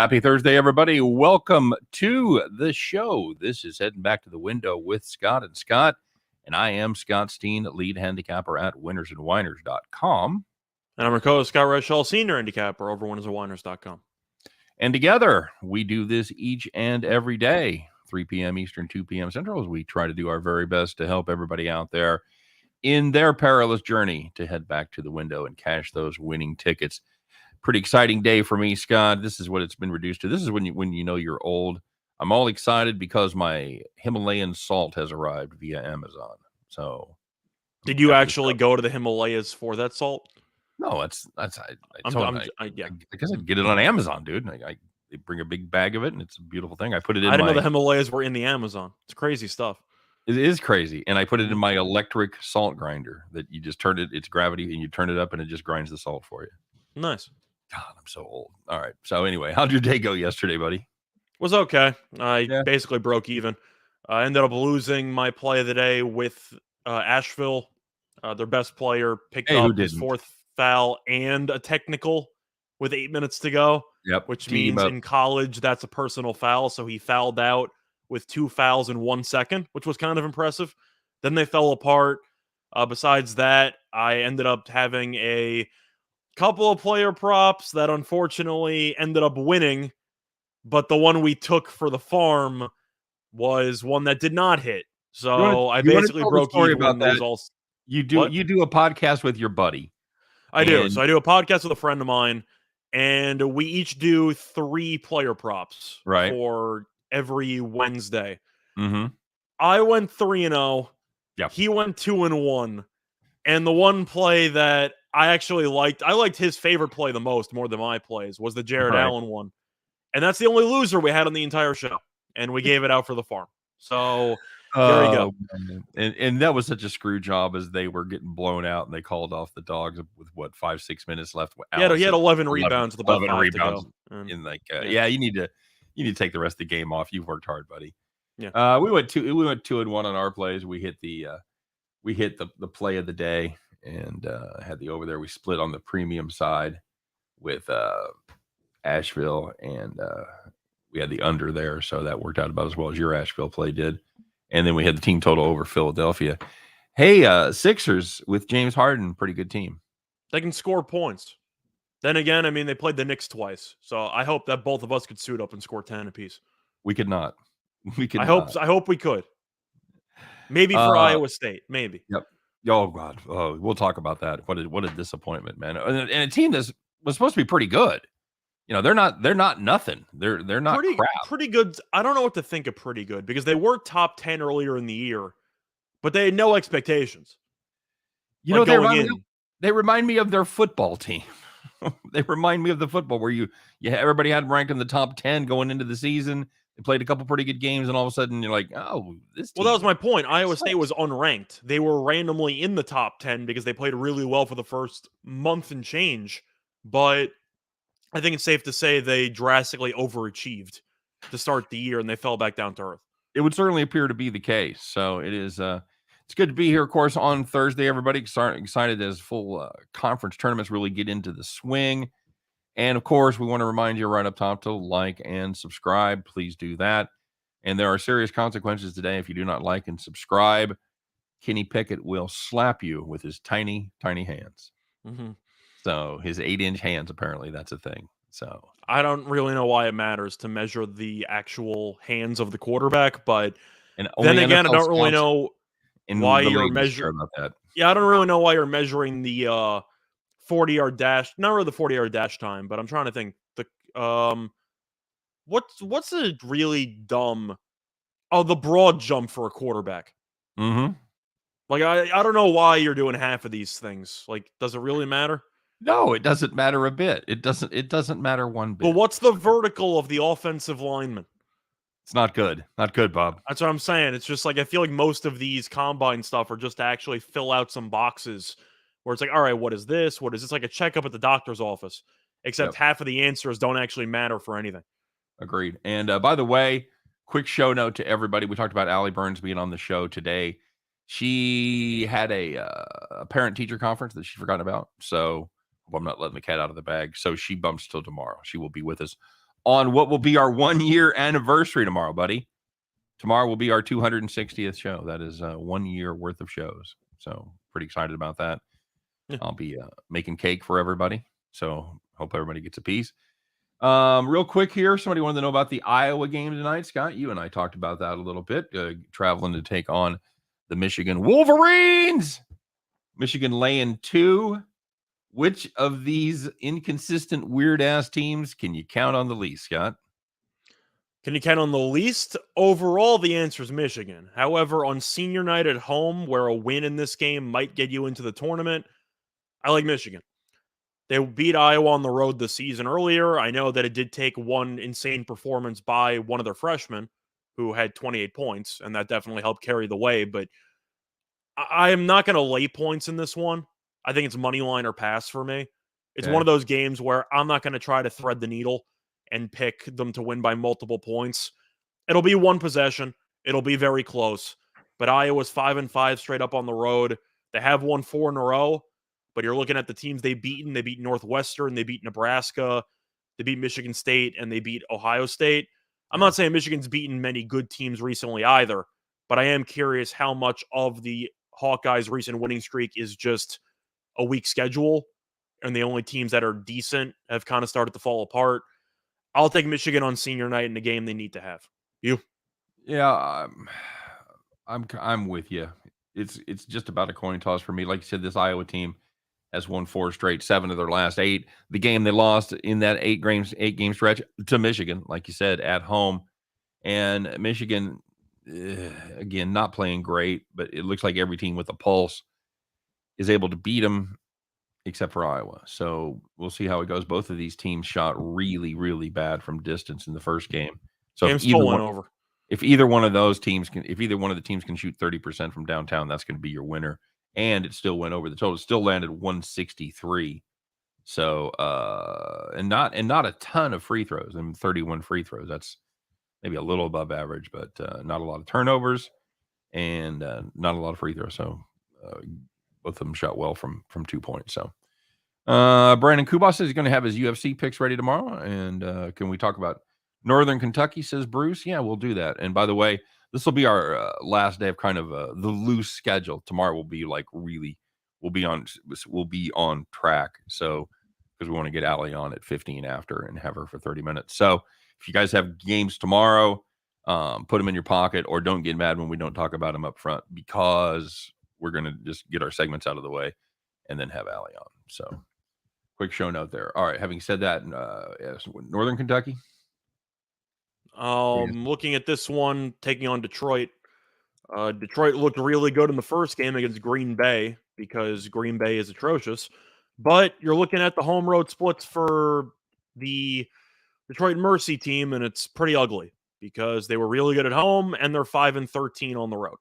Happy Thursday, everybody. Welcome to the show. This is Heading Back to the Window with Scott and Scott. And I am Scott Steen, lead handicapper at winnersandwhiners.com. And I'm your co-host, Scott Reschel, senior handicapper over winnersandwhiners.com. And together, we do this each and every day, 3 p.m. Eastern, 2 p.m. Central, as we try to do our very best to help everybody out there in their perilous journey to head back to the window and cash those winning tickets. Pretty exciting day for me, Scott. This is what it's been reduced to. This is when you know you're old. I'm all excited because my Himalayan salt has arrived via Amazon. So, did you actually go to the Himalayas for that salt? No, I guess I'd get it on Amazon, dude. They bring a big bag of it, and it's a beautiful thing. I put it in. I didn't know the Himalayas were in the Amazon. It's crazy stuff. It is crazy, and I put it in my electric salt grinder that you just turn it. It's gravity, and you turn it up, and it just grinds the salt for you. Nice. God, I'm so old. All right. So anyway, how'd your day go yesterday, buddy? Was okay. I basically broke even. I ended up losing my play of the day with Asheville. Their best player picked up his fourth foul and a technical with 8 minutes to go. Yep. Which means in college, that's a personal foul. So he fouled out with 2 fouls in 1 second, which was kind of impressive. Then they fell apart. Besides that, I ended up having a couple of player props that unfortunately ended up winning, but the one we took for the farm was one that did not hit. So I basically broke even about that. You do a podcast with your buddy. I do. So I do a podcast with a friend of mine, and we each do 3 player props for every Wednesday. Mm-hmm. I went 3-0. Yeah. He went 2-1. And the one play that I actually liked, I liked his favorite play the most, more than my plays, was the Jared Allen one. And that's the only loser we had on the entire show. And we gave it out for the farm. So there you go. And that was such a screw job as they were getting blown out and they called off the Dogs with 5-6 minutes left. He had 11 rebounds with about 5 to go. You need to take the rest of the game off. You've worked hard, buddy. Yeah. We went 2-1 on our plays. We hit the play of the day and had the over there. We split on the premium side with Asheville, and we had the under there, so that worked out about as well as your Asheville play did. And then we had the team total over Philadelphia. Hey, Sixers with James Harden, pretty good team. They can score points. Then again, I mean, they played the Knicks twice, so I hope that both of us could suit up and score 10 apiece. We could not. I hope we could. Maybe for Iowa State. Maybe. Yep. Oh God. Oh, we'll talk about that. What a disappointment, man. And a team that was supposed to be pretty good. You know, they're not nothing. They're not crap. Pretty good. I don't know what to think of pretty good because they were top 10 earlier in the year, but they had no expectations. You know, they remind me of their football team. They remind me of the football where everybody had ranked in the top 10 going into the season. They played a couple pretty good games, and all of a sudden you're like, oh, this team. Well, that was my point. Iowa State was unranked. They were randomly in the top 10 because they played really well for the first month and change. But I think it's safe to say they drastically overachieved to start the year, and they fell back down to earth. It would certainly appear to be the case. So it is. It's good to be here, of course, on Thursday. Everybody excited as full conference tournaments really get into the swing. And, of course, we want to remind you right up top to like and subscribe. Please do that. And there are serious consequences today if you do not like and subscribe. Kenny Pickett will slap you with his tiny, tiny hands. Mm-hmm. So his 8-inch hands, apparently, that's a thing. So I don't really know why it matters to measure the actual hands of the quarterback. But then again, I don't really know why you're measuring that. Yeah, I don't really know why you're measuring the 40-yard dash, not really the 40-yard dash time, but I'm trying to think what's a really dumb the broad jump for a quarterback. Mm-hmm. Like I don't know why you're doing half of these things. Like, does it really matter? No, it doesn't matter a bit. It doesn't matter one bit. But what's the vertical of the offensive lineman? It's not good. Not good, Bob. That's what I'm saying. It's just like I feel like most of these combine stuff are just to actually fill out some boxes where it's like, all right, what is this? What is this? Like a checkup at the doctor's office, except half of the answers don't actually matter for anything. Agreed. And by the way, quick show note to everybody. We talked about Allie Burns being on the show today. She had a parent-teacher conference that she'd forgotten about. So I'm not letting the cat out of the bag. So she bumps till tomorrow. She will be with us on what will be our 1-year anniversary tomorrow, buddy. Tomorrow will be our 260th show. That is 1 year worth of shows. So pretty excited about that. Yeah. I'll be making cake for everybody. So hope everybody gets a piece. Real quick here, somebody wanted to know about the Iowa game tonight. Scott, you and I talked about that a little bit. Traveling to take on the Michigan Wolverines. Michigan laying 2. Which of these inconsistent, weird-ass teams can you count on the least, Scott? Can you count on the least? Overall, the answer is Michigan. However, on senior night at home, where a win in this game might get you into the tournament, I like Michigan. They beat Iowa on the road this season earlier. I know that it did take one insane performance by one of their freshmen who had 28 points, and that definitely helped carry the way. But I am not going to lay points in this one. I think it's money line or pass for me. It's one of those games where I'm not going to try to thread the needle and pick them to win by multiple points. It'll be one possession. It'll be very close. But Iowa's 5-5 straight up on the road. They have won 4 in a row. But you're looking at the teams they've beaten. They beat Northwestern. They beat Nebraska. They beat Michigan State. And they beat Ohio State. I'm not saying Michigan's beaten many good teams recently either. But I am curious how much of the Hawkeyes' recent winning streak is just a weak schedule, and the only teams that are decent have kind of started to fall apart. I'll take Michigan on senior night in a game they need to have. You? Yeah, I'm with you. It's just about a coin toss for me. Like you said, this Iowa team has won 4 straight, 7 of their last 8. The game they lost in that 8-game stretch to Michigan, like you said, at home, and Michigan again not playing great, but it looks like every team with a pulse is able to beat them except for Iowa. So we'll see how it goes. Both of these teams shot really, really bad from distance in the first game. So if either one of the teams can shoot 30% from downtown, that's going to be your winner. And it still went over the total. It still landed 163. So and not a ton of free throws. 31 free throws. That's maybe a little above average, but not a lot of turnovers and not a lot of free throws. So both of them shot well from 2 points. So Brandon Kubas says he's going to have his UFC picks ready tomorrow. And can we talk about Northern Kentucky, says Bruce? Yeah, we'll do that. And by the way, this will be our last day of kind of the loose schedule. Tomorrow will be like really, we'll be on track. So because we want to get Allie on at 15 after and have her for 30 minutes. So if you guys have games tomorrow, put them in your pocket, or don't get mad when we don't talk about them up front, because we're going to just get our segments out of the way and then have Allie on. So quick show note there. All right. Having said that, yes, Northern Kentucky. Looking at this one, taking on Detroit. Detroit looked really good in the first game against Green Bay because Green Bay is atrocious. But you're looking at the home road splits for the Detroit Mercy team, and it's pretty ugly because they were really good at home and they're 5-13 on the road.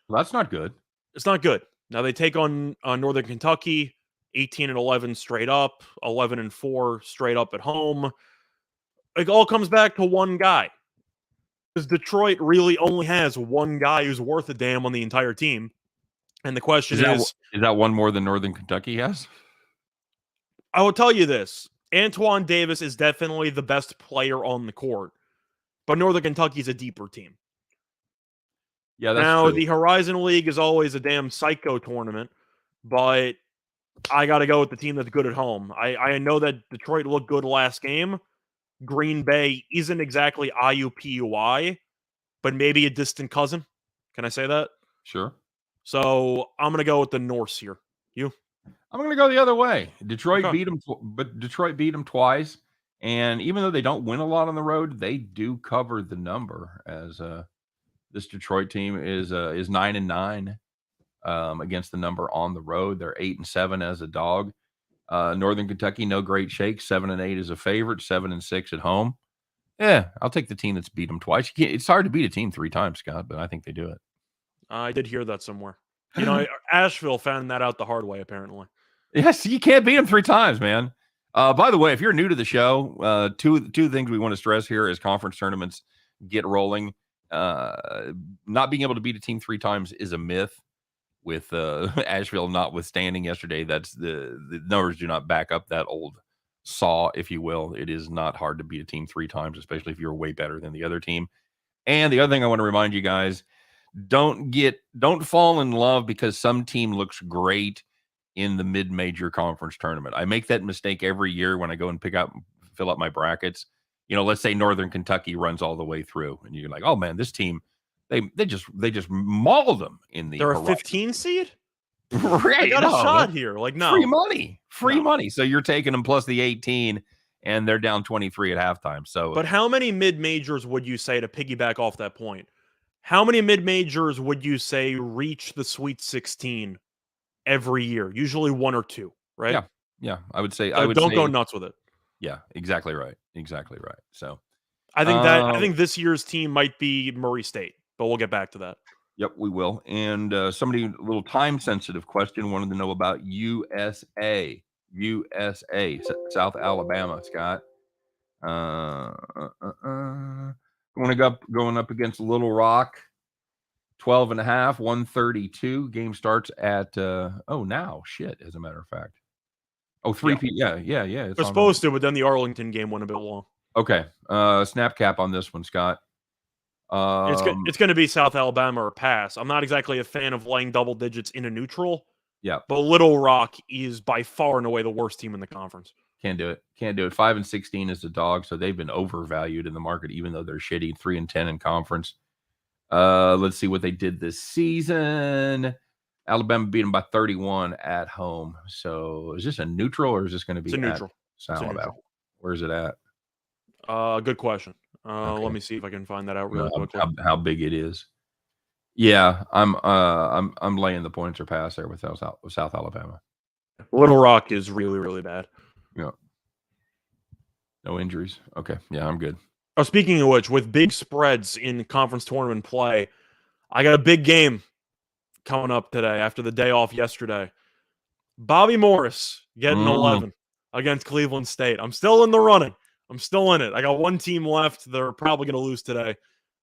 Well, that's not good. It's not good. Now they take on Northern Kentucky, 18-11 straight up, 11-4 straight up at home. It all comes back to one guy. Because Detroit really only has one guy who's worth a damn on the entire team. And the question is that one more than Northern Kentucky has? I will tell you this. Antoine Davis is definitely the best player on the court. But Northern Kentucky is a deeper team. Yeah, that's now, true. The Horizon League is always a damn psycho tournament, but I got to go with the team that's good at home. I know that Detroit looked good last game. Green Bay isn't exactly IUPUI, but maybe a distant cousin. Can I say that? Sure. So I'm going to go with the Norse here. You? I'm going to go the other way. Detroit beat them twice. And even though they don't win a lot on the road, they do cover the number, as this Detroit team is 9-9 against the number on the road. They're 8-7 as a dog. Northern Kentucky, no great shake. 7-8 is a favorite. 7-6 at home. Yeah, I'll take the team that's beat them twice. It's hard to beat a team 3 times, Scott, but I think they do it. I did hear that somewhere. You know, Asheville found that out the hard way, apparently. Yes, you can't beat them 3 times, man. By the way, if you're new to the show, two things we want to stress here as conference tournaments get rolling. Not being able to beat a team 3 times is a myth. With Asheville notwithstanding yesterday, that's the numbers do not back up that old saw, if you will. It is not hard to beat a team 3 times, especially if you're way better than the other team. And the other thing I want to remind you guys, don't fall in love because some team looks great in the mid-major conference tournament. I make that mistake every year when I go and fill out my brackets. Let's say Northern Kentucky runs all the way through, and you're like, oh man, this team, they just mauled them in the. They're a 15 seed. Right, I got a shot here. Like, no. Free money. So you're taking them plus the 18, and they're down 23 at halftime. So, but how many mid-majors would you say, to piggyback off that point? How many mid-majors would you say reach the Sweet 16 every year? Usually 1 or 2, right? Yeah. I would say. So don't go nuts with it. Yeah, exactly right. So, I think this year's team might be Murray State, but we'll get back to that. Yep, we will. And somebody, a little time-sensitive question, wanted to know about USA, South Alabama, Scott. Going up against Little Rock, 12.5, 132. Game starts at, now, shit, as a matter of fact. 3 p.m. Yeah. It's supposed to, but then the Arlington game went a bit long. Okay. Snap cap on this one, Scott. It's going to be South Alabama or pass. I'm not exactly a fan of laying double digits in a neutral. Yeah. But Little Rock is by far and away the worst team in the conference. Can't do it. 5-16 is the dog, so they've been overvalued in the market, even though they're shitty. 3-10 in conference. Let's see what they did this season. Alabama beat them by 31 at home. So is this a neutral or is this going to be a neutral? South Alabama? Where's it at? Good question. Okay. Let me see if I can find that out really quickly. How big it is? Yeah, I'm laying the points or pass there with South Alabama. Little Rock is really, really bad. Yeah. No injuries. Okay. Yeah, I'm good. Oh, speaking of which, with big spreads in conference tournament play, I got a big game coming up today after the day off yesterday. Bobby Morris getting 11 against Cleveland State. I'm still in the running. I'm still in it. I got one team left. They're probably going to lose today.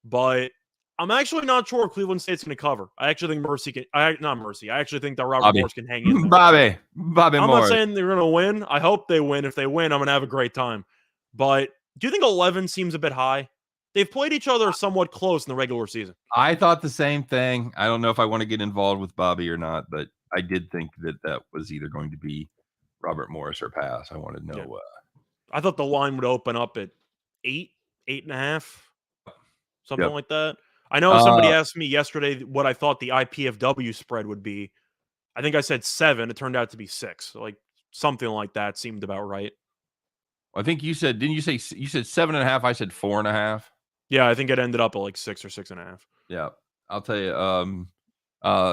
But I'm actually not sure Cleveland State's going to cover. I actually think I actually think that Robert Morris can hang in there. Bobby I'm Morris. not saying they're going to win. I hope they win. If they win, I'm going to have a great time. But do you think 11 seems a bit high? They've played each other somewhat close in the regular season. I thought the same thing. I don't know if I want to get involved with Bobby or not, but I did think that was either going to be Robert Morris or pass. I wanted to know. Yeah. I thought the line would open up at 8.5, something like that. I know somebody asked me yesterday what I thought the IPFW spread would be. I think I said 7. It turned out to be 6. So, like, something like that seemed about right. I think you said, didn't you say you said 7.5? I said 4.5. Yeah, I think it ended up at like 6 or 6.5. Yeah, I'll tell you.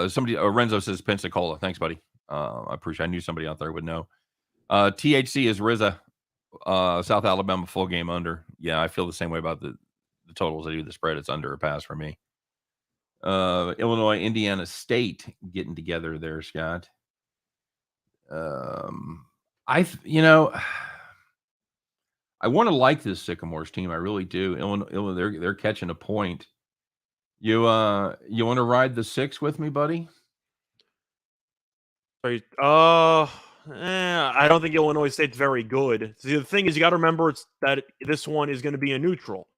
Somebody, Renzo says Pensacola. Thanks, buddy. I appreciate. I knew somebody out there would know. THC is RZA. South Alabama full game under. Yeah, I feel the same way about the totals. I do the spread. It's under or pass for me. Illinois, Indiana State getting together there, Scott. I want to like this Sycamores team. I really do. Illinois, they're catching a point. You want to ride the 6 with me, buddy? I don't think Illinois State's very good. See, the thing is, you got to remember that this one is going to be a neutral.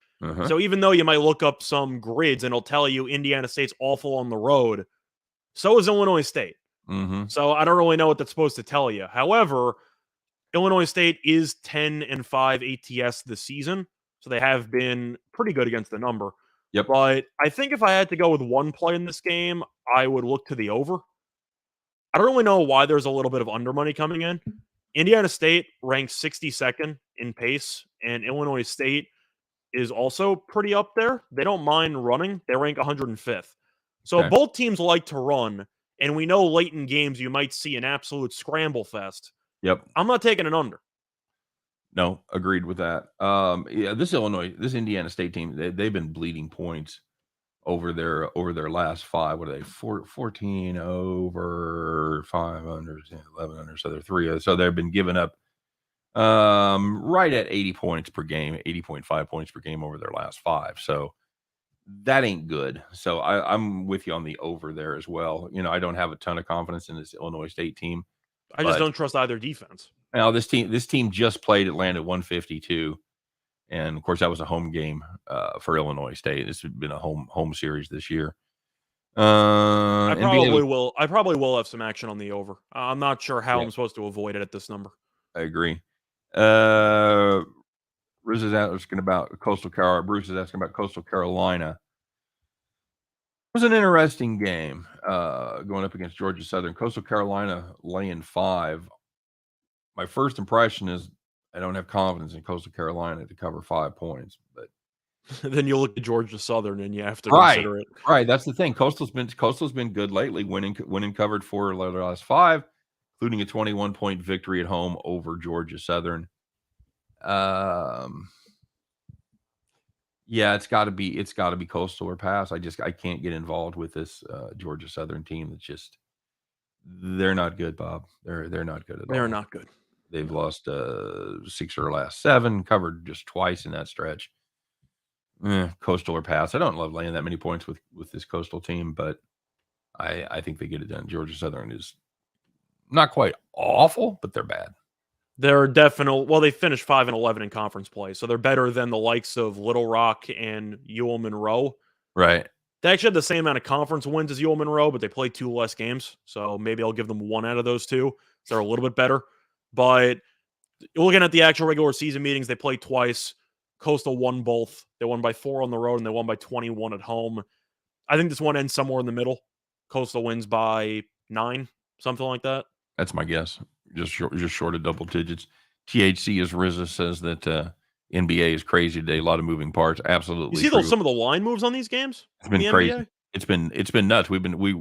So even though you might look up some grids and it'll tell you Indiana State's awful on the road, so is Illinois State. So I don't really know what that's supposed to tell you. However, Illinois State is 10-5 ATS this season, so they have been pretty good against the number. Yep. But I think if I had to go with one play in this game, I would look to the over. I don't really know why there's a little bit of under money coming in. Indiana State ranks 62nd in pace, and Illinois State is also pretty up there. They don't mind running. They rank 105th. So both teams like to run, and we know late in games you might see an absolute scramble fest. Yep. I'm not taking an under. No, agreed with that. This Indiana State team, they've been bleeding points over their last 5. What are they? 14 over, 5 unders, 11 unders. So they're 3. So they've been giving up right at 80 points per game, 80.5 points per game over their last 5. So that ain't good. So I'm with you on the over there as well. I don't have a ton of confidence in this Illinois State team. I just don't trust either defense. Now this team just played Atlanta 152, and of course that was a home game for Illinois State. This has been a home series this year. I NBA, probably will have some action on the over. I'm not sure how yeah, I'm supposed to avoid it at this number. I agree. Bruce is asking about Coastal Carolina. Bruce is asking about Coastal Carolina. It was an interesting game going up against Georgia Southern. Coastal Carolina laying 5. My first impression is I don't have confidence in Coastal Carolina to cover 5 points, but Then you look at Georgia Southern and you have to right, consider it. right. That's the thing. Coastal's been good lately, winning covered 4 of the last 5, including a 21-point victory at home over Georgia Southern. Yeah, it's got to be Coastal or pass. I can't get involved with this Georgia Southern team. That's just they're not good, Bob. They're not good at all. They're not good. They've lost 6 of their last 7, covered just twice in that stretch. Coastal or pass. I don't love laying that many points with this Coastal team, but I think they get it done. Georgia Southern is not quite awful, but they're bad. They're they finished 5-11 in conference play, so they're better than the likes of Little Rock and Ewell Monroe. Right. They actually had the same amount of conference wins as Ewell Monroe, but they played 2 less games, so maybe I'll give them 1 out of those 2. So they're a little bit better. But looking at the actual regular season meetings, they played twice. Coastal won both. They won by 4 on the road, and they won by 21 at home. I think this one ends somewhere in the middle. Coastal wins by 9, something like that. That's my guess. Just short of double digits. THC, as Rizza says, that NBA is crazy today. A lot of moving parts. Absolutely. You see some of the line moves on these games? It's been crazy. It's been nuts. We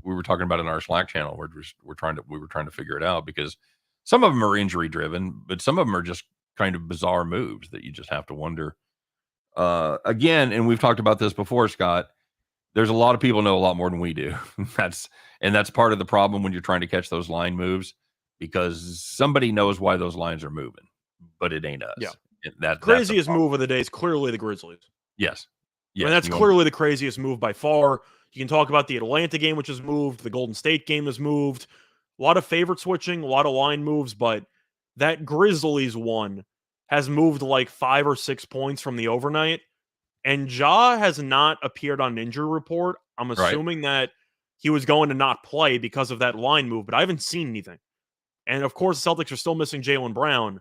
were talking about it in our Slack channel. We were trying to figure it out because some of them are injury driven, but some of them are just kind of bizarre moves that you just have to wonder. Again, and we've talked about this before, Scott. There's a lot of people know a lot more than we do. That's part of the problem when you're trying to catch those line moves, because somebody knows why those lines are moving, but it ain't us. Yeah. That craziest move of the day is clearly the Grizzlies. Yes. I mean, that's clearly the craziest move by far. You can talk about the Atlanta game, which has moved. The Golden State game has moved. A lot of favorite switching, a lot of line moves, but that Grizzlies one has moved like 5 or 6 points from the overnight. And Ja has not appeared on an injury report. I'm assuming that he was going to not play because of that line move, but I haven't seen anything. And of course, the Celtics are still missing Jaylen Brown,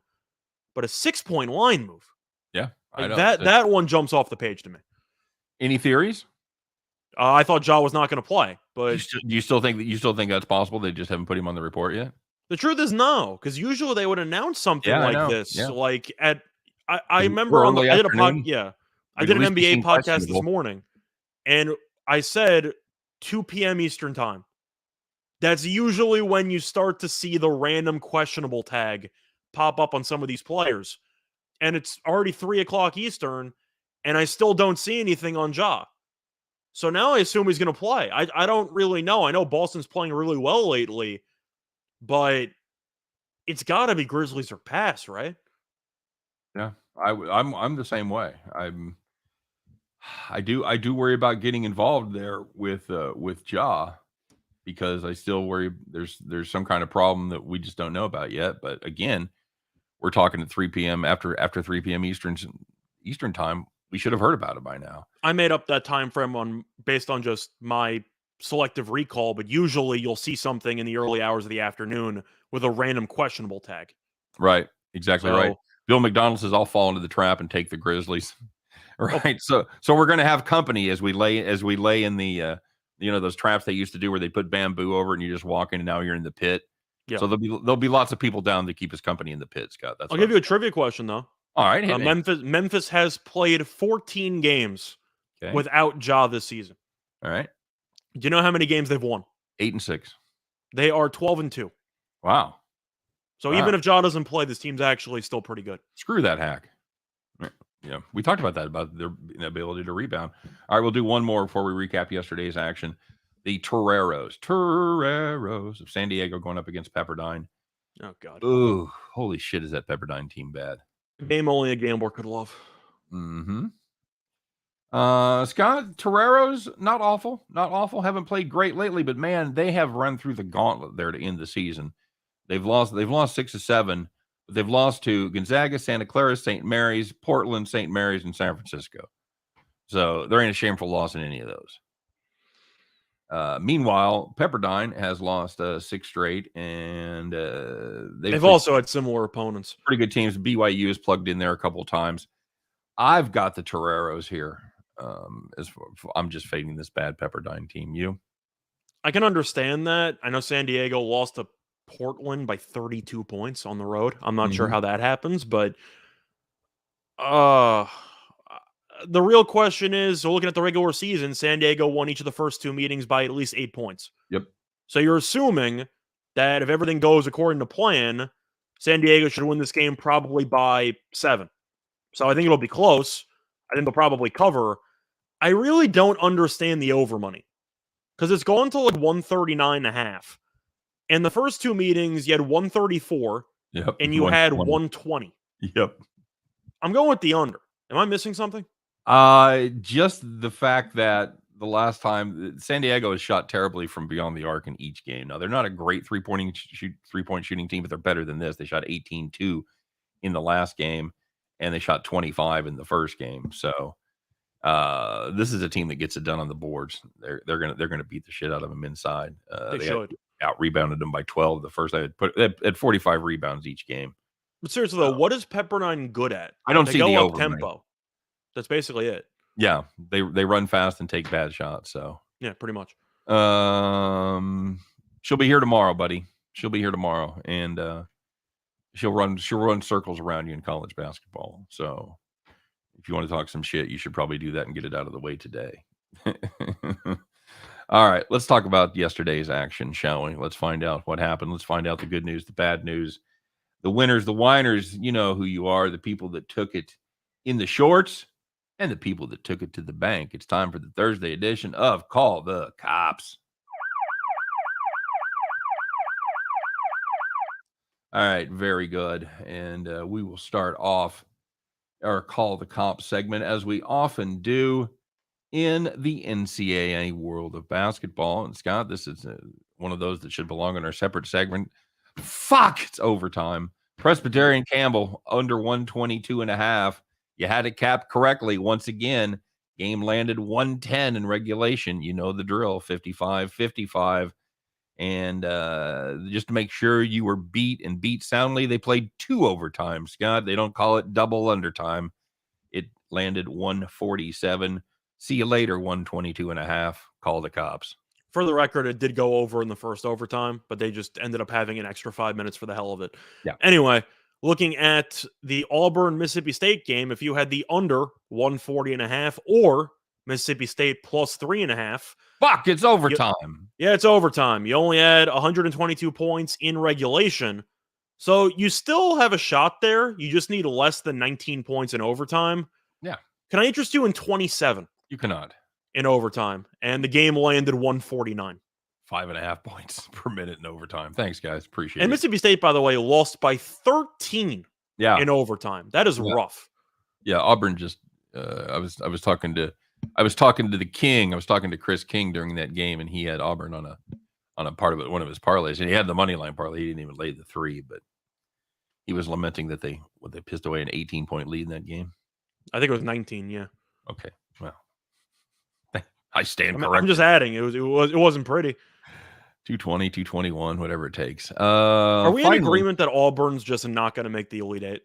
but a 6-point line move. Yeah, I know. That one jumps off the page to me. Any theories? I thought Ja was not going to play, but do you still think that's possible? They just haven't put him on the report yet. The truth is no, because usually they would announce something like this. Yeah. Like I remember I did an NBA podcast this morning, and I said 2 p.m. Eastern time. That's usually when you start to see the random questionable tag pop up on some of these players. And it's already 3 o'clock Eastern, and I still don't see anything on Ja. So now I assume he's going to play. I don't really know. I know Boston's playing really well lately, but it's got to be Grizzlies or pass, right? Yeah, I'm the same way. I do worry about getting involved there with Ja, because I still worry there's some kind of problem that we just don't know about yet. But again, we're talking at 3 p.m. after 3 p.m. Eastern time. We should have heard about it by now. I made up that time frame based on just my selective recall, but usually you'll see something in the early hours of the afternoon with a random questionable tag. Right. Exactly right. Bill McDonald says I'll fall into the trap and take the Grizzlies. Right. So we're going to have company as we lay in the those traps they used to do where they put bamboo over it and you just walk in and now you're in the pit. Yeah. So there'll be lots of people down to keep us company in the pit, Scott. I'll give you a trivia question though. All right. Memphis has played 14 games without Ja this season. All right. Do you know how many games they've won? 8-6. They are 12-2. Wow. So even if Ja doesn't play, this team's actually still pretty good. Screw that hack. Yeah, we talked about that, about their ability to rebound. All right, we'll do one more before we recap yesterday's action. The Toreros of San Diego going up against Pepperdine. Oh, God. Ooh, holy shit, is that Pepperdine team bad. Game only a gambler could love. Mm-hmm. Scott, Toreros, not awful. Haven't played great lately, but man, they have run through the gauntlet there to end the season. They've lost 6 of 7, but they've lost to Gonzaga, Santa Clara, St. Mary's, Portland, St. Mary's, and San Francisco. So there ain't a shameful loss in any of those. Meanwhile, Pepperdine has lost 6 straight, and they've also had similar opponents. Pretty good teams. BYU is plugged in there a couple of times. I've got the Toreros here. I'm just fading this bad Pepperdine team. You? I can understand that. I know San Diego lost to Portland by 32 points on the road. I'm not sure how that happens, but the real question is, so looking at the regular season, San Diego won each of the first 2 meetings by at least 8 points. Yep. So you're assuming that if everything goes according to plan, San Diego should win this game probably by 7. So I think it'll be close. I think they'll probably cover. I really don't understand the over money because it's gone to like 139.5. And the first 2 meetings, you had 134 and you had 120. Yep. I'm going with the under. Am I missing something? Just the fact that the last time San Diego has shot terribly from beyond the arc in each game. Now, they're not a great three-point shooting team, but they're better than this. They shot 18-2 in the last game, and they shot 25 in the first game. So this is a team that gets it done on the boards. They're gonna beat the shit out of them inside. They should. Out rebounded them by 12 the first. I had 45 rebounds each game. But seriously though, what is Pepperdine good at? I don't see the over tempo. That's basically it. Yeah, they run fast and take bad shots. So yeah, pretty much. She'll be here tomorrow, buddy. She'll be here tomorrow, and she'll run circles around you in college basketball. So if you want to talk some shit, you should probably do that and get it out of the way today. All right, let's talk about yesterday's action, shall we? Let's find out what happened. Let's find out the good news, the bad news, the winners, the whiners. You know who you are, the people that took it in the shorts and the people that took it to the bank. It's time for the Thursday edition of Call the Cops. All right, very good. And we will start off our Call the Cops segment, as we often do, in the NCAA world of basketball. And Scott, this is one of those that should belong in our separate segment. Fuck, it's overtime. Presbyterian Campbell under 122.5. You had it capped correctly once again. Game landed 110 in regulation. You know the drill, 55-55. And just to make sure you were beat and beat soundly, they played 2 overtimes, Scott. They don't call it double undertime. It landed 147. See you later, 122.5. Call the cops. For the record, it did go over in the first overtime, but they just ended up having an extra 5 minutes for the hell of it. Yeah. Anyway, looking at the Auburn-Mississippi State game, if you had the under 140.5 or Mississippi State plus 3.5. Fuck, it's overtime. Yeah, it's overtime. You only had 122 points in regulation. So you still have a shot there. You just need less than 19 points in overtime. Yeah. Can I interest you in 27? You cannot. In overtime. And the game landed 149. 5.5 points per minute in overtime. Thanks, guys. Appreciate it. And Mississippi State, by the way, lost by 13 in overtime. That is rough. Yeah, Auburn just I was talking to the King. I was talking to Chris King during that game, and he had Auburn on a part of it, one of his parlays, and he had the money line parlay. He didn't even lay the 3, but he was lamenting that they pissed away an 18-point lead in that game. I think it was 19, yeah. Okay. Well, I stand corrected. I'm just adding. It wasn't pretty. 220, 221, whatever it takes. Are we in agreement that Auburn's just not going to make the Elite Eight?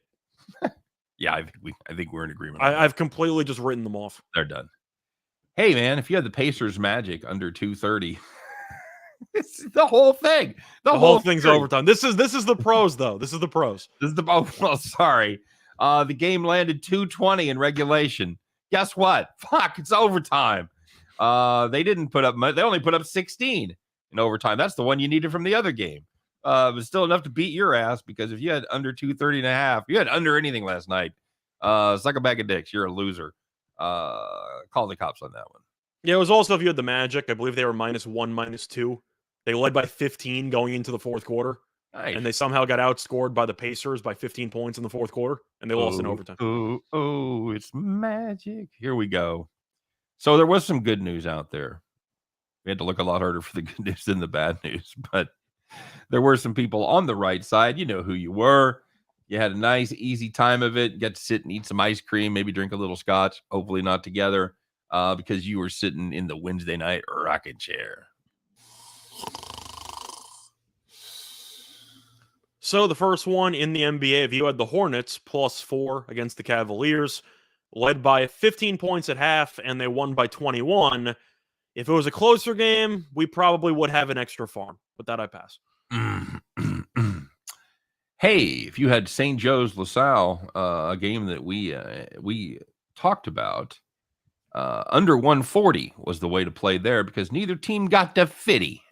Yeah, I think we're in agreement. I've completely just written them off. They're done. Hey, man, if you had the Pacers Magic under 230, it's the whole thing. The whole thing's overtime. This is the pros, though. This is the pros. This is the sorry. The game landed 220 in regulation. Guess what? Fuck, it's overtime. They didn't put up much. They only put up 16 in overtime. That's the one you needed from the other game. It was still enough to beat your ass, because if you had under 230.5, you had under anything last night. Suck a bag of dicks. You're a loser. Call the cops on that one. Yeah, it was also if you had the Magic. I believe they were -1, -2. They led by 15 going into the fourth quarter. Nice. And they somehow got outscored by the Pacers by 15 points in the fourth quarter, and they lost in overtime. Oh, it's magic. Here we go. So there was some good news out there. We had to look a lot harder for the good news than the bad news, but There were some people on the right side. You know who you were. You had a nice, easy time of it. Get to sit and eat some ice cream, maybe drink a little scotch, hopefully not together, because you were sitting in the Wednesday night rocking chair. So the first one in the NBA, if you had the Hornets +4 against the Cavaliers, led by 15 points at half, and they won by 21. If it was a closer game, we probably would have an extra farm. But that I pass. Hey, if you had St. Joe's LaSalle, a game that we talked about, under 140 was the way to play there because neither team got to 50.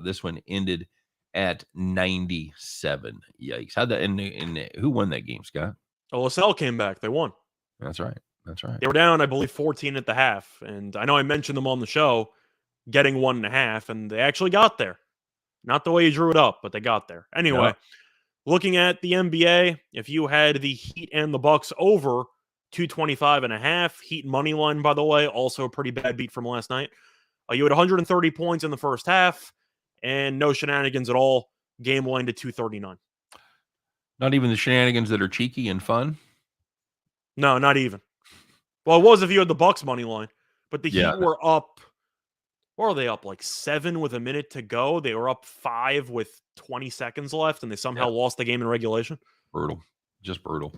This one ended at 97. Yikes. How'd that end? Who won that game, Scott? Oh, LaSalle came back. They won. That's right. That's right. They were down, I believe, 14 at the half. And I know I mentioned them on the show, getting 1.5, and they actually got there. Not the way you drew it up, but they got there. Anyway, Yeah. Looking at the NBA, if you had the Heat and the Bucks over 225.5, Heat money line, by the way, also a pretty bad beat from last night. You had 130 points in the first half, and no shenanigans at all. Game line to 239. Not even the shenanigans that are cheeky and fun. No, not even. Well, it was if you had the Bucks money line, but the Heat were up. Or are they up like 7 with a minute to go? They were up 5 with 20 seconds left, and they somehow lost the game in regulation. Brutal. Just brutal.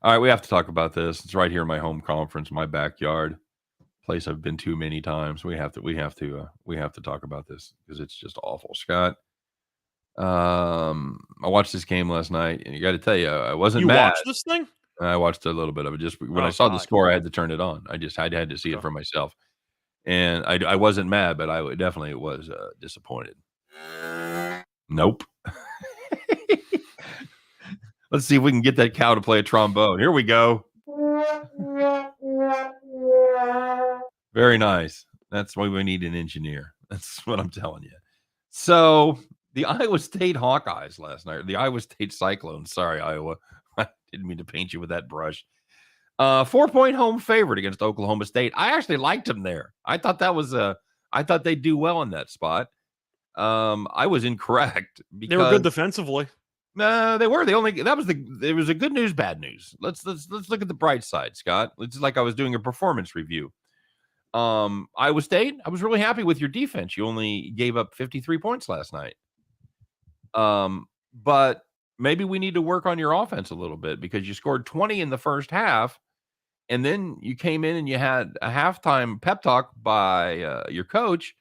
All right, we have to talk about this. It's right here in my home conference, my backyard, place I've been to many times. We have to talk about this because it's just awful. Scott, I watched this game last night, and you got to tell you, I wasn't mad. You watched this thing? I watched a little bit of it. Just when I saw the score, I had to turn it on. I had to see it for myself. And I wasn't mad, but I definitely was disappointed. Nope. Let's see if we can get that cow to play a trombone. Here we go. Very nice. That's why we need an engineer. That's what I'm telling you. So the Iowa State Hawkeyes last night, the Iowa State Cyclones. Sorry, Iowa. I didn't mean to paint you with that brush. 4-point home favorite against Oklahoma State. I actually liked them there. I thought I thought they'd do well in that spot. I was incorrect because they were good defensively. No, they were. There was a good news, bad news. Let's look at the bright side, Scott. It's like I was doing a performance review. Iowa State, I was really happy with your defense. You only gave up 53 points last night. But maybe we need to work on your offense a little bit because you scored 20 in the first half. And then you came in and you had a halftime pep talk by your coach,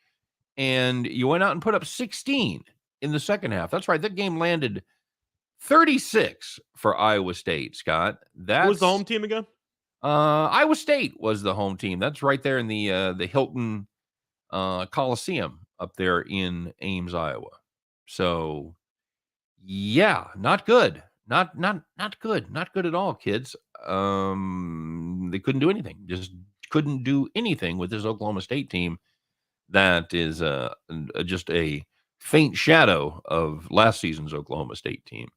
and you went out and put up 16 in the second half. That's right. That game landed 36 for Iowa State, Scott. Who was the home team again? Iowa State was the home team. That's right there in the Hilton Coliseum up there in Ames, Iowa. So, yeah, not good. Not good. Not good at all, kids. They couldn't do anything. Just couldn't do anything with this Oklahoma State team that is just a faint shadow of last season's Oklahoma State team.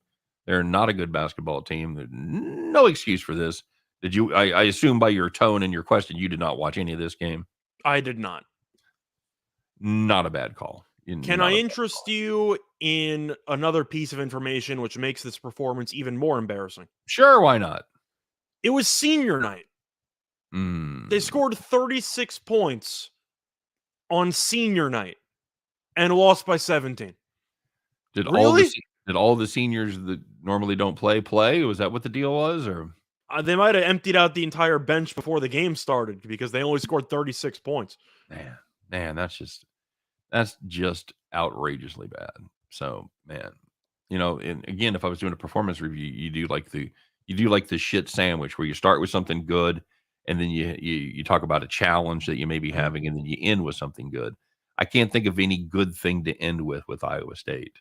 They're not a good basketball team. No excuse for this. Did you? I assume by your tone and your question, you did not watch any of this game. I did not. Not a bad call. Can I interest you in another piece of information which makes this performance even more embarrassing? Sure, why not? It was senior night. They scored 36 points on senior night and lost by 17. Did really? all the seniors that normally don't play? Was that what the deal was? Or they might have emptied out the entire bench before the game started because they only scored 36 points. Man, that's just outrageously bad. So, man, and again, if I was doing a performance review, you do like the shit sandwich where you start with something good and then you talk about a challenge that you may be having and then you end with something good. I can't think of any good thing to end with Iowa State.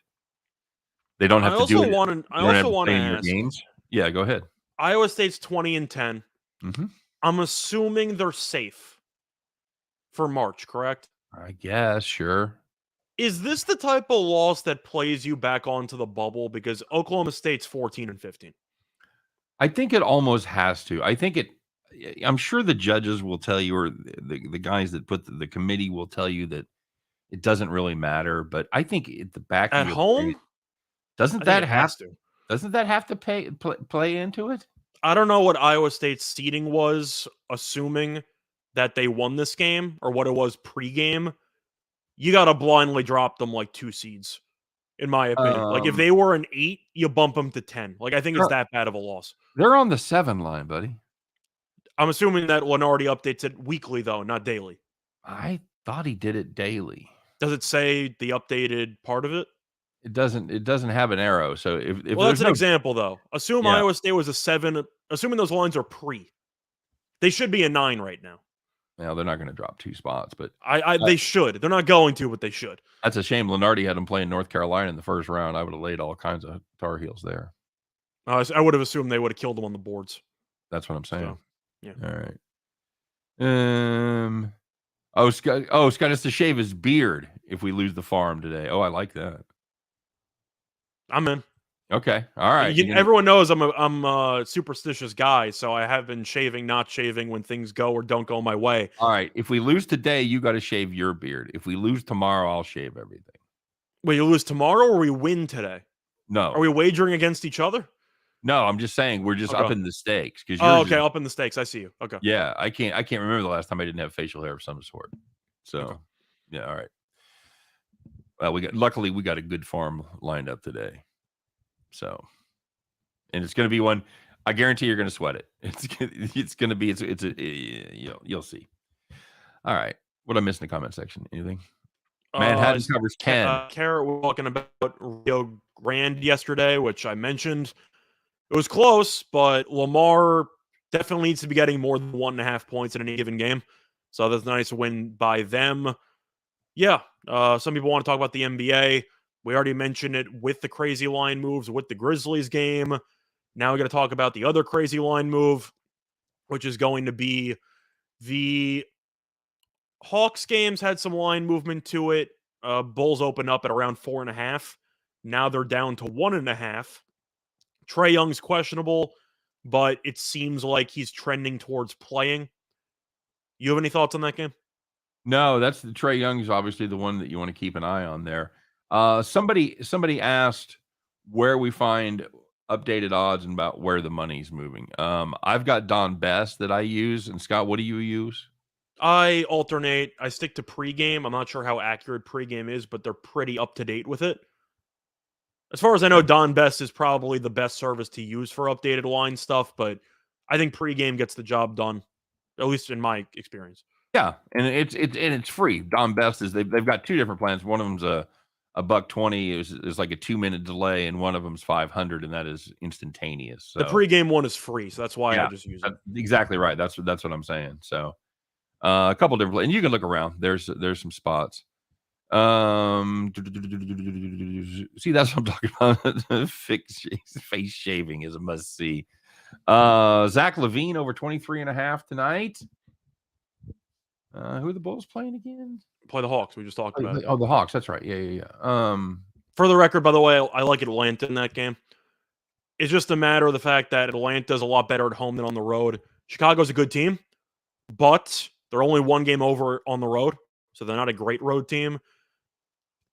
They don't have to do it. I also want to ask games. Yeah, go ahead. Iowa State's 20-10. Mm-hmm. I'm assuming they're safe for March, correct? I guess, sure. Is this the type of loss that plays you back onto the bubble? Because Oklahoma State's 14-15. I think it almost has to. I'm sure the judges will tell you, or the guys that put the committee will tell you that it doesn't really matter. But I think at the back of At your brain, home, doesn't I think that it has to. have to play into it? I don't know what Iowa State's seeding was, assuming that they won this game, or what it was pregame. You got to blindly drop them like 2 seeds, in my opinion. Like, if Um, they were an 8, you bump them to 10. Like, I think it's they're that bad of a loss. they're on the 7 line, buddy. I'm assuming that Lenardi updates it weekly, though, not daily. I thought he did it daily. Does it say the updated part of it? It doesn't have an arrow. So if Well, that's there's an no example, though. Assume yeah, Iowa State was a 7. Assuming those lines are pre. They should be a 9 right now. well, they're not going to drop 2 spots, but They should. They're not going to, but they should. that's a shame. Lenardi had him playing North Carolina in the first round. I would have laid all kinds of Tar Heels there. I would have assumed they would have killed them on the boards. That's what I'm saying. So, yeah. All right. Scott has to shave his beard if we lose the farm today. Oh, I like that. I'm in. Okay. All right. Everyone knows I'm a superstitious guy, so I have been shaving, not shaving when things go or don't go my way. All right. If we lose today, you got to shave your beard. If we lose tomorrow, I'll shave everything. Wait, you lose tomorrow or we win today? No. Are we wagering against each other? No, I'm just saying we're just Okay. up in the stakes because up in the stakes. I see you. Okay. Yeah, I can't remember the last time I didn't have facial hair of some sort. So, Okay. yeah, all right. Well, luckily we got a good farm lined up today. So, and it's going to be one. I guarantee you're going to sweat it. It's going to be you'll see. All right. What I missed in the comment section? Anything? Manhattan covers 10. Carrot was talking about Rio Grande yesterday, which I mentioned. It was close, but Lamar definitely needs to be getting more than 1.5 points in any given game. So that's a nice win by them. Yeah, some people want to talk about the NBA. We already mentioned it with the crazy line moves with the Grizzlies game. Now we're going to talk about the other crazy line move, which is going to be the Hawks games had some line movement to it. Bulls opened up at around 4.5. Now they're down to 1.5. Trae Young's questionable, but it seems like he's trending towards playing. You have any thoughts on that game? No, that's the Trae Young's obviously the one that you want to keep an eye on there. Somebody asked where we find updated odds and about where the money's moving. I've got Don Best that I use. And Scott, what do you use? I alternate. I stick to pregame. I'm not sure how accurate pregame is, but they're pretty up to date with it. As far as I know, Don Best is probably the best service to use for updated line stuff, but I think pregame gets the job done, at least in my experience. Yeah, and it's free. Don Best is they've got 2 different plans. One of them's a $1.20 is like a 2-minute delay, and one of them's 500, and that is instantaneous. So the pregame one is free, so that's why I just use it. Exactly right. That's what I'm saying. So a couple different, and you can look around. There's some spots. See, that's what I'm talking about. Face shaving is a must see. Zach LaVine over 23.5 tonight. Who are the Bulls playing again? Play the Hawks. We just talked about it. Oh, the Hawks. That's right. Yeah. For the record, by the way, I like Atlanta in that game. It's just a matter of the fact that Atlanta's a lot better at home than on the road. Chicago's a good team, but they're only 1 game over on the road, so they're not a great road team.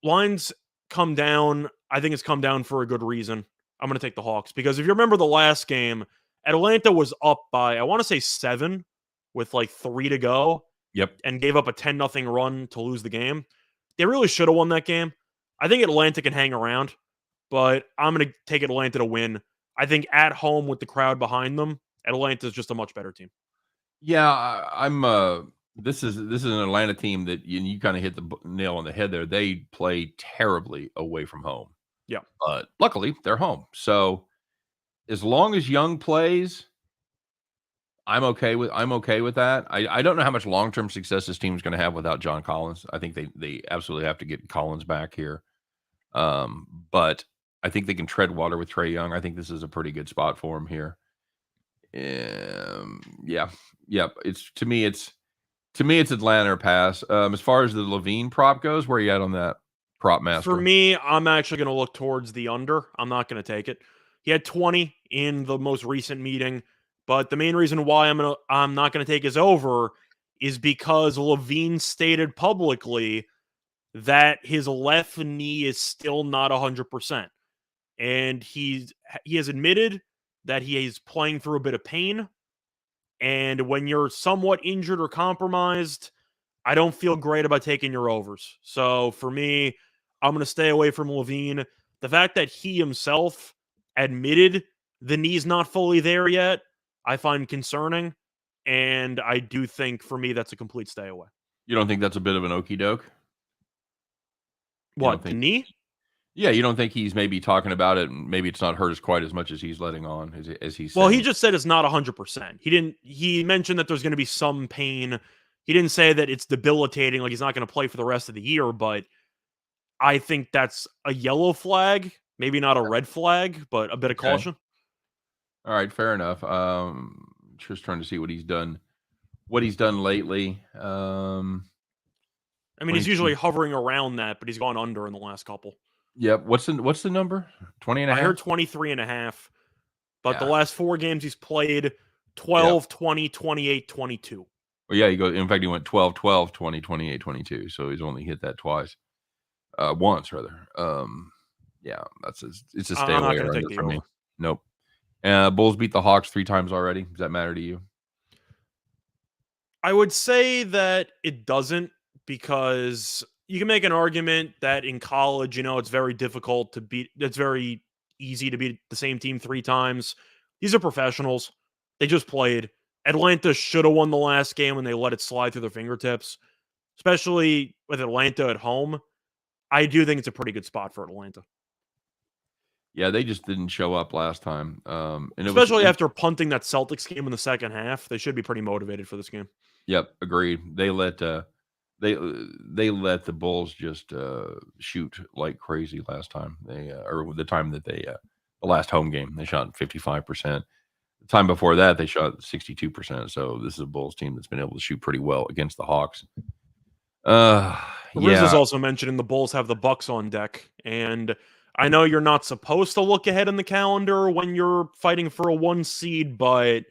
Lines come down. I think it's come down for a good reason. I'm going to take the Hawks because if you remember the last game, Atlanta was up by, I want to say 7 with like 3 to go. Yep. And gave up a 10-0 run to lose the game. They really should have won that game. I think Atlanta can hang around, but I'm going to take Atlanta to win. I think at home with the crowd behind them, Atlanta's just a much better team. Yeah, I'm this is an Atlanta team that you kind of hit the nail on the head there. They play terribly away from home. Yeah. But luckily, they're home. So as long as Young plays, I'm okay with that. I don't know how much long-term success this team is going to have without John Collins. I think they absolutely have to get Collins back here. But I think they can tread water with Trae Young. I think this is a pretty good spot for him here. Yeah. It's to me it's Atlanta or pass. As far as the LaVine prop goes, where are you at on that prop master? For me, I'm actually going to look towards the under. I'm not going to take it. He had 20 in the most recent meeting. But the main reason why I'm not going to take his over is because LaVine stated publicly that his left knee is still not 100%. And he has admitted that he is playing through a bit of pain. And when you're somewhat injured or compromised, I don't feel great about taking your overs. So for me, I'm going to stay away from Levine. The fact that he himself admitted the knee's not fully there yet, I find concerning. And I do think for me, that's a complete stay away. You don't think that's a bit of an okie doke? What, the knee? Yeah, you don't think he's maybe talking about it, and maybe it's not hurt as quite as much as he's letting on, as he's saying? Well, he just said it's not 100%. He mentioned that there's going to be some pain. He didn't say that it's debilitating, like he's not going to play for the rest of the year, but I think that's a yellow flag, maybe not a red flag, but a bit of caution. All right, fair enough. Just trying to see what he's done lately. I mean, he's usually hovering around that, but he's gone under in the last couple. Yep. What's the number? 20 and a half? I heard 23 and a half. But the last 4 games he's played, 12, 20, 28, 22. Well, yeah, in fact, he went 12, 12, 20, 28, 22. So he's only hit that twice. Once, rather. Yeah, it's a stay I'm away not right from me. Nope. Bulls beat the Hawks 3 times already. Does that matter to you? I would say that it doesn't, because you can make an argument that in college, it's very difficult to beat. It's very easy to beat the same team 3 times. These are professionals. They just played. Atlanta should have won the last game when they let it slide through their fingertips, especially with Atlanta at home. I do think it's a pretty good spot for Atlanta. Yeah, they just didn't show up last time. Especially after punting that Celtics game in the second half. They should be pretty motivated for this game. Yep, agreed. They let the Bulls just shoot like crazy last time. Or the time that the last home game, they shot 55%. The time before that, they shot 62%. So this is a Bulls team that's been able to shoot pretty well against the Hawks. Riz is also mentioning the Bulls have the Bucks on deck, and I know you're not supposed to look ahead in the calendar when you're fighting for a 1 seed, but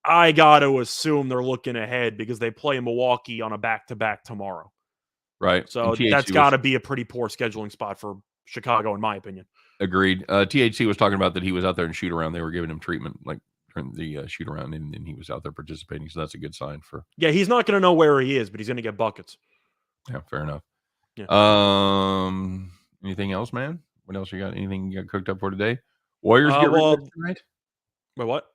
I got to assume they're looking ahead because they play Milwaukee on a back-to-back tomorrow. Right. So that's got to be a pretty poor scheduling spot for Chicago, in my opinion. Agreed. THC was talking about that he was out there in shoot around. They were giving him treatment like during the shoot around, and he was out there participating. So that's a good sign for. Yeah, he's not going to know where he is, but he's going to get buckets. Yeah, fair enough. Yeah. Anything else, man? What else you got? Anything you got cooked up for today? Warriors get revenge tonight? Wait, what?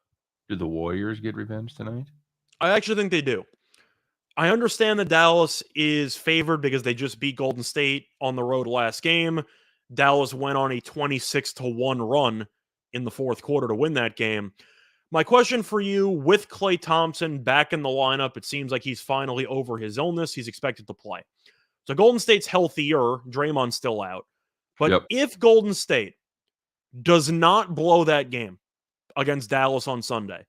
Did the Warriors get revenge tonight? I actually think they do. I understand that Dallas is favored because they just beat Golden State on the road last game. Dallas went on a 26-1 run in the fourth quarter to win that game. My question for you, with Klay Thompson back in the lineup, it seems like he's finally over his illness. He's expected to play. So Golden State's healthier. Draymond's still out. But if Golden State does not blow that game against Dallas on Sunday,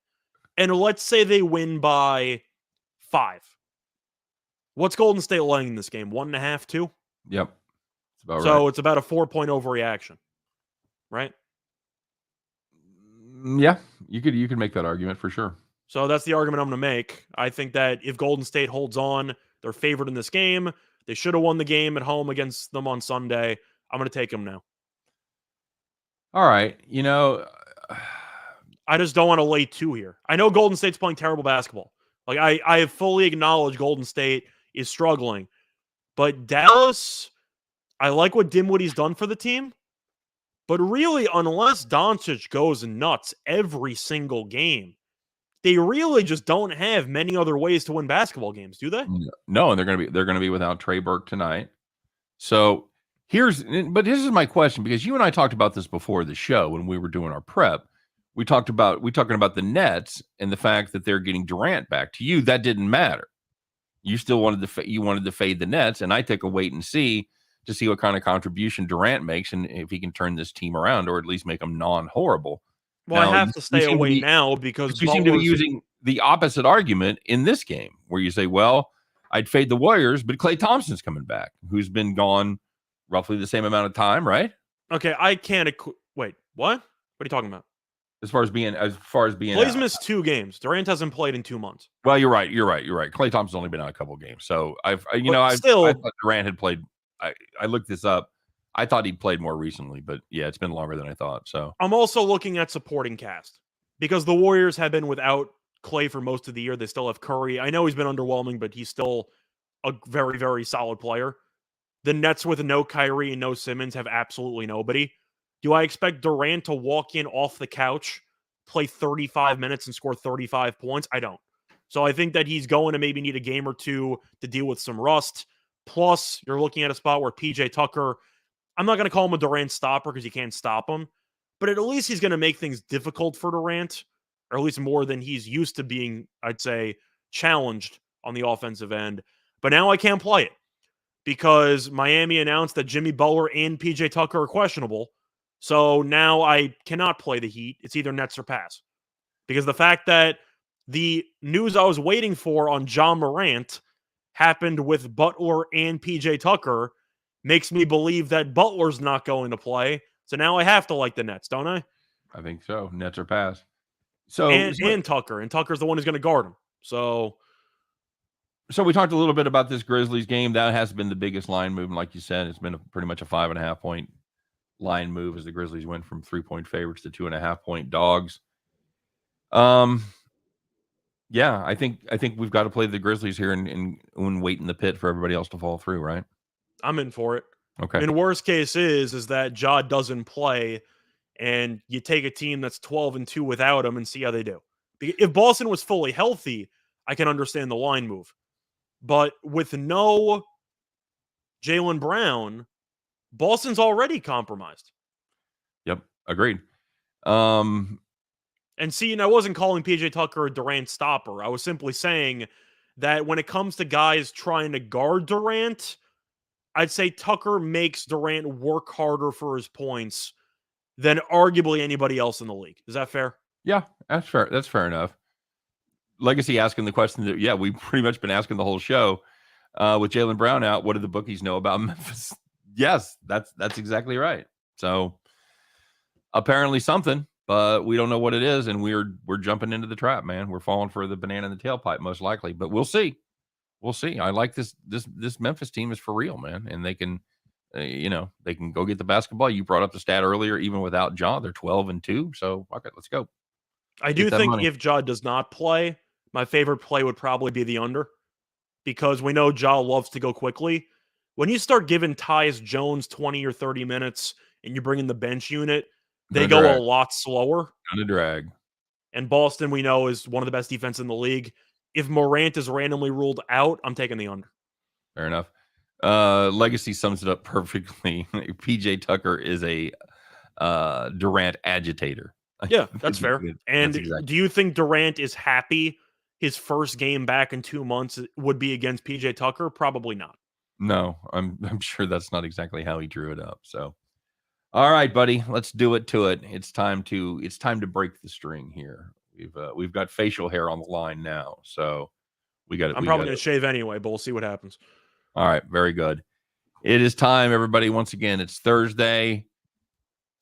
and let's say they win by 5, what's Golden State laying in this game? 1.5, 2? Yep. It's about right. So it's about a 4-point overreaction, right? Yeah, you could make that argument for sure. So that's the argument I'm going to make. I think that if Golden State holds on, they're favored in this game. They should have won the game at home against them on Sunday. I'm going to take them now. All right. I just don't want to lay 2 here. I know Golden State's playing terrible basketball. Like I have fully acknowledged Golden State is struggling. But Dallas, I like what Dinwiddie's done for the team. But really, unless Doncic goes nuts every single game, they really just don't have many other ways to win basketball games, do they? No, and they're gonna be without Trey Burke tonight. So this is my question, because you and I talked about this before the show when we were doing our prep. We talking about the Nets and the fact that they're getting Durant back. To you, that didn't matter. You still wanted to fade the Nets, and I took a wait and see to see what kind of contribution Durant makes and if he can turn this team around or at least make them non-horrible. Well, now, I have to stay away now because you seem to be using the opposite argument in this game, where you say, well, I'd fade the Warriors, but Klay Thompson's coming back, who's been gone roughly the same amount of time, right? Okay, I can't wait, what? What are you talking about? As far as being Klay's missed 2 games. Durant hasn't played in 2 months. Well, you're right. Klay Thompson's only been out a couple of games. So I thought Durant had played I looked this up. I thought he'd played more recently, but yeah, it's been longer than I thought. So I'm also looking at supporting cast because the Warriors have been without Clay for most of the year. They still have Curry. I know he's been underwhelming, but he's still a very, very solid player. The Nets with no Kyrie and no Simmons have absolutely nobody. Do I expect Durant to walk in off the couch, play 35 minutes and score 35 points? I don't. So I think that he's going to maybe need a game or two to deal with some rust. Plus, you're looking at a spot where PJ Tucker, I'm not going to call him a Durant stopper because you can't stop him, but at least he's going to make things difficult for Durant, or at least more than he's used to being, I'd say, challenged on the offensive end. But now I can't play it because Miami announced that Jimmy Butler and PJ Tucker are questionable. So now I cannot play the Heat. It's either Nets or pass. Because the fact that the news I was waiting for on John Morant happened with Butler and PJ Tucker makes me believe that Butler's not going to play. So now I have to like the Nets, don't I? I think so. Nets or pass. So And Tucker. And Tucker's the one who's going to guard him. So we talked a little bit about this Grizzlies game. That has been the biggest line move. And like you said, it's been pretty much a 5.5 point line move as the Grizzlies went from 3-point favorites to 2.5 point dogs. Yeah, I think we've got to play the Grizzlies here and wait in the pit for everybody else to fall through, right? I'm in for it. Okay. I mean, worst case is that Ja doesn't play and you take a team that's 12-2 without him and see how they do. If Boston was fully healthy, I can understand the line move. But with no Jaylen Brown, Boston's already compromised. Yep, agreed. And see, and I wasn't calling PJ Tucker a Durant stopper. I was simply saying that when it comes to guys trying to guard Durant, I'd say Tucker makes Durant work harder for his points than arguably anybody else in the league. Is that fair? Yeah, that's fair. That's fair enough. Legacy asking the question that, yeah, we've pretty much been asking the whole show. With Jaylen Brown out, what do the bookies know about Memphis? Yes, that's exactly right. So apparently something, but we don't know what it is, and we're jumping into the trap, man. We're falling for the banana in the tailpipe, most likely. But we'll see. We'll see. I like this Memphis team is for real, man, and they can, they can go get the basketball. You brought up the stat earlier, even without Ja, they're 12-2. So okay, let's go. I do think if Ja does not play, my favorite play would probably be the under, because we know Ja loves to go quickly. When you start giving Tyus Jones 20 or 30 minutes and you bring in the bench unit, they go a lot slower. Gonna drag. And Boston, we know, is one of the best defense in the league. If Morant is randomly ruled out, I'm taking the under. Fair enough. Legacy sums it up perfectly. PJ Tucker is a Durant agitator. Yeah, that's fair. And do you think Durant is happy his first game back in 2 months would be against PJ Tucker? Probably not. No, I'm sure that's not exactly how he drew it up. So, all right, buddy, let's do it to it. It's time to break the string here. We've got facial hair on the line now, so we got. I'm probably going to shave anyway, but we'll see what happens. All right, very good. It is time, everybody. Once again, it's Thursday.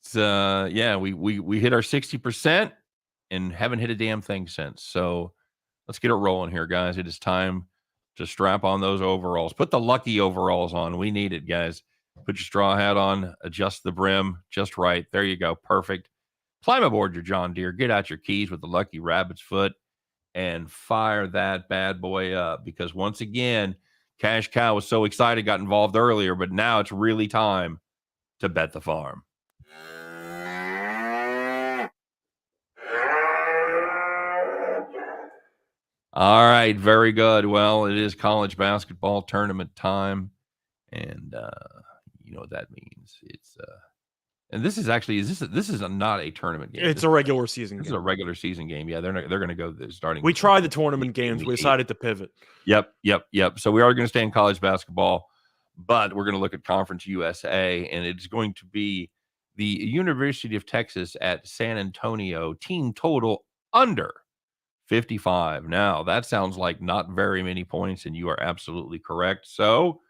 It's we hit our 60% and haven't hit a damn thing since. So let's get it rolling here, guys. It is time to strap on those overalls. Put the lucky overalls on. We need it, guys. Put your straw hat on, adjust the brim just right. There you go. Perfect. Climb aboard your John Deere. Get out your keys with the lucky rabbit's foot and fire that bad boy up, because once again, Cash Cow was so excited, got involved earlier, but now it's really time to bet the farm. All right, very good. Well, it is college basketball tournament time, and you know what that means. It's and this is actually this is not a tournament game. It's a regular season game. This is a regular season game. Yeah, they're going to go starting. We tried the tournament games. We decided to pivot. Yep. So we are going to stay in college basketball, but we're going to look at Conference USA, and it's going to be the University of Texas at San Antonio team total under 55. Now, that sounds like not very many points, and you are absolutely correct. So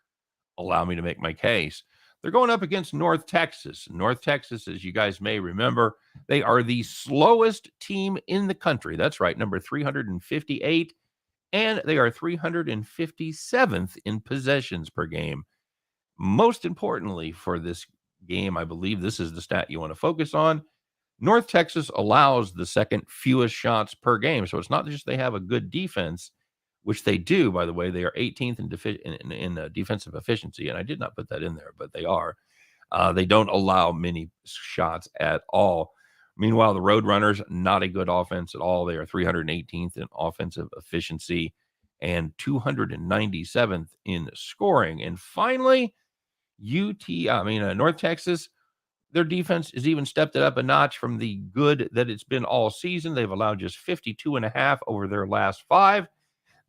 allow me to make my case. They're going up against North Texas. North Texas, as you guys may remember, they are the slowest team in the country. That's right, number 358, and they are 357th in possessions per game. Most importantly for this game, I believe this is the stat you want to focus on. North Texas allows the second fewest shots per game. So it's not just they have a good defense, which they do, by the way. They are 18th in defensive efficiency. And I did not put that in there, but they are. They don't allow many shots at all. Meanwhile, the Roadrunners, not a good offense at all. They are 318th in offensive efficiency and 297th in scoring. And finally, North Texas, their defense has even stepped it up a notch from the good that it's been all season. They've allowed just 52.5 over their last 5.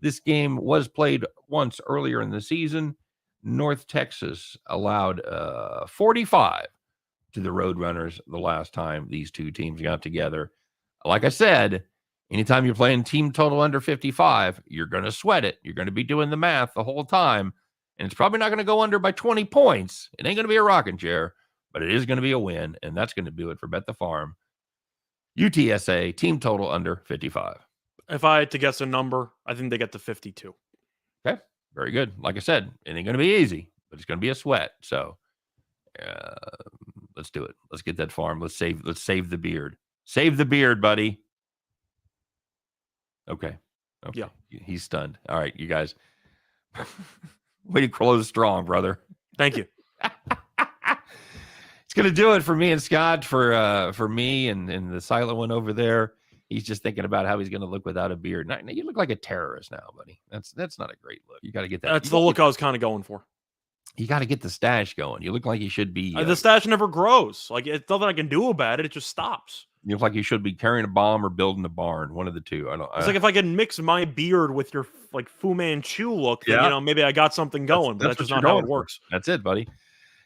This game was played once earlier in the season. North Texas allowed 45 to the Roadrunners the last time these two teams got together. Like I said, anytime you're playing team total under 55, you're going to sweat it. You're going to be doing the math the whole time. And it's probably not going to go under by 20 points. It ain't going to be a rocking chair, but it is going to be a win. And that's going to do it for Bet the Farm. UTSA, team total under 55. If I had to guess a number, I think they get to 52. Okay, very good. Like I said, it ain't going to be easy, but it's going to be a sweat. So let's do it. Let's get that farm. Let's save the beard. Save the beard, buddy. Okay. Yeah. He's stunned. All right, you guys. Way to close strong, brother. Thank you. It's going to do it for me and Scott, for me and the silent one over there. He's just thinking about how he's going to look without a beard. Now, you look like a terrorist now, buddy. That's not a great look. You got to get that. That's the look I was kind of going for. You got to get the stash going. You look like you should be. The stash never grows. Like, it's nothing I can do about it. It just stops. You look like you should be carrying a bomb or building a barn. One of the two. It's like if I can mix my beard with your like Fu Manchu look, then maybe I got something going. But that's just not how it works. That's it, buddy.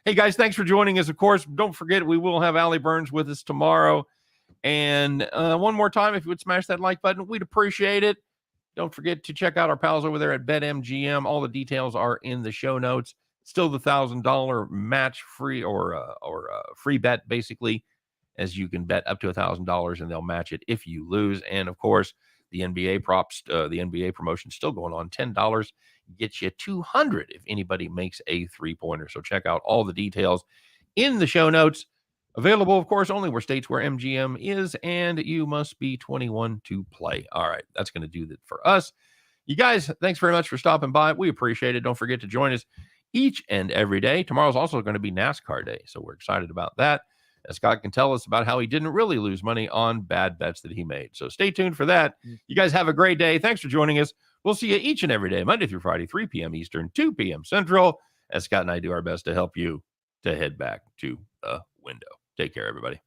Hey guys, thanks for joining us. Of course, don't forget we will have Allie Burns with us tomorrow. And one more time, if you would smash that like button, we'd appreciate it. Don't forget to check out our pals over there at BetMGM. All the details are in the show notes. Still the $1,000 match free or free bet, basically, as you can bet up to $1,000 and they'll match it if you lose. And of course, the NBA props, the NBA promotion still going on. $10 gets you $200 if anybody makes a 3-pointer. So check out all the details in the show notes. Available, of course, only where states where MGM is, and you must be 21 to play. All right, that's going to do that for us. You guys, thanks very much for stopping by. We appreciate it. Don't forget to join us each and every day. Tomorrow's also going to be NASCAR day, so we're excited about that. As Scott can tell us about how he didn't really lose money on bad bets that he made. So stay tuned for that. You guys have a great day. Thanks for joining us. We'll see you each and every day, Monday through Friday, 3 p.m. Eastern, 2 p.m. Central, as Scott and I do our best to help you to head back to the window. Take care, everybody.